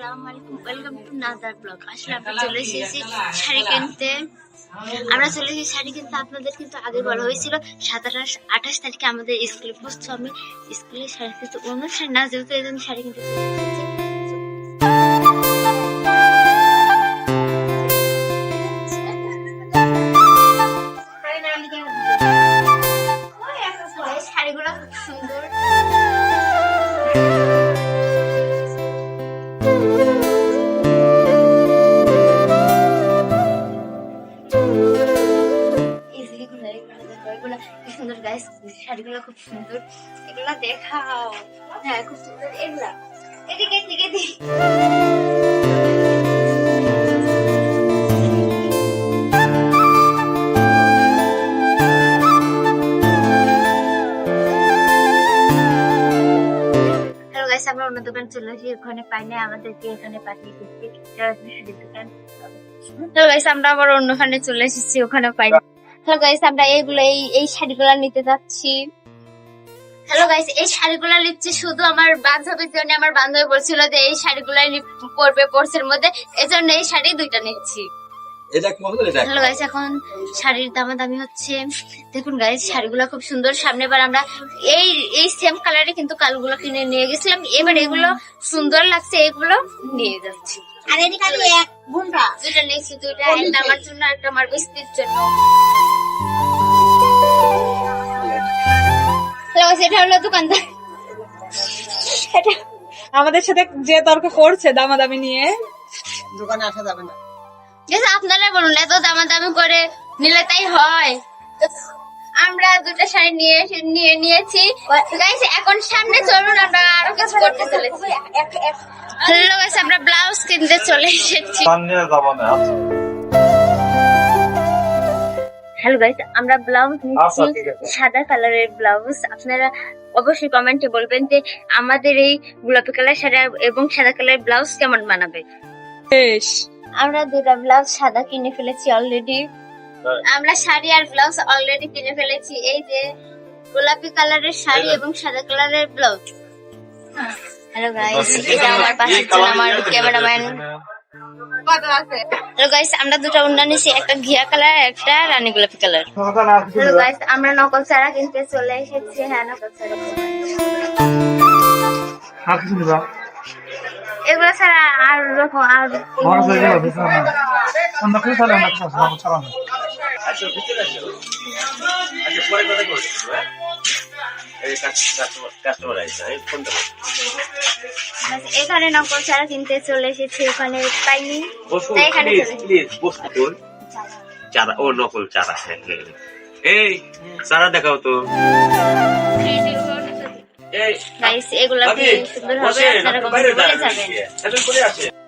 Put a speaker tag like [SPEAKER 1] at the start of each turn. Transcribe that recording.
[SPEAKER 1] আসসালামু আলাইকুম, welcome to another blog. আসলে আমরা চলে এসেছি শাড়ি কিনতে। আপনাদের কিন্তু আগে বলা হয়েছিল 27-28 তারিখে আমাদের স্কুলে পৌঁছতে হবে। স্কুলে শাড়ি কিন্তু অনুষ্ঠান না, যেহেতু এই জন্য শাড়ি কিনতে চলে এসেছি। শাড়িগুলো খুব সুন্দর। সুন্দর গাইস, শাড়িগুলো খুব সুন্দর। এগুলা দেখাও। হ্যাঁ, খুব সুন্দর। এগুলা এদিকে এদিকে হ্যালো গাইস, আমরা অন্য দোকান চলে আসি, ওখানে পাই না, আমাদেরকে এখানে পাঠিয়ে দিচ্ছি। দোকান। হ্যালো গাইস, আমরা আবার অন্যখানে চলে এসেছি, ওখানে পাই না। হ্যালো গাইস, আমরা এই শাড়িগুলা নিতে যাচ্ছি। হ্যালো গাইস, এই শাড়িগুলা নিচ্ছি শুধু আমার বান্ধবীর জন্য। আমার বান্ধবী বলছিল যে এই শাড়িগুলাই পরবে কোর্সের মধ্যে, এজন্য এই শাড়ি দুইটা নিচ্ছি। হ্যালো গাইস, এখন শাড়ির দামাদামি হচ্ছে। দেখুন গাইস, শাড়িগুলো খুব সুন্দর। সামনেবার আমরা এই সেম কালারে কিন্তু কালগুলো কিনে নিয়ে গেছিলাম, এবার এগুলো সুন্দর লাগছে, এগুলো নিয়ে যাচ্ছি। আর এদিকে এক বুনরা দুইটা নিয়েছি, দুইটা, একটা আমার জন্য, একটা আমার স্ত্রীর জন্য। এটা হলো দোকানদার, এটা
[SPEAKER 2] আমাদের সাথে যে তর্ক করছে দামাদামি নিয়ে।
[SPEAKER 3] দোকানে আসা যাবে না।
[SPEAKER 1] আপনারা বলুন, এত দামাদামি করে নিলে তাই হয়। আমরা দুটো শাড়ি নিয়েছি গাইস। এখন সামনে চলুন, আমরা আরো কিছু করতে চলেছি। হ্যালো গাইস, আমরা ব্লাউজ কিনতে চলে এসেছি। হ্যালো গাইস, আমরা ব্লাউজ নিচ্ছি, সাদা কালারের ব্লাউজ। আপনারা অবশ্যই কমেন্টে বলবেন যে আমাদের এই গোলাপি কালার শাড়ি এবং সাদা কালারের ব্লাউজ কেমন মানাবে।
[SPEAKER 2] বেশ,
[SPEAKER 1] আমরা দুটা ব্লাউজ সাদা কিনে ফেলেছি অলরেডি। আমরা শাড়ি আর ব্লাউজ অলরেডি কিনে ফেলেছি। এই যে গোলাপি কালারের শাড়ি এবং সাদা কালারের ব্লাউজ। হ্যালো গাইস, এটা আমার পাশে আমার ক্যামেরাম্যান। হ্যালো গাইস, আমরা দুটো ওড়না নিয়েছি, একটা ঘিয়া কালার, একটা রানী গোলাপি কালার। হ্যালো গাইস, আমরা নকল চারা কিনতে চলে এসেছি। হ্যাঁ, নকল চারা। এগুলো ছাড়া আর রকম আর এখানে নকল চারা কিনতে চলে এসেছি, ওখানে পাইনি, তাই এখানে
[SPEAKER 4] চারা। ও নকল চারা। এই চারা দেখাও তো।
[SPEAKER 1] গাইস, এগুলা সুন্দর হবে, আপনারা কমেন্টে বলে যাবেন।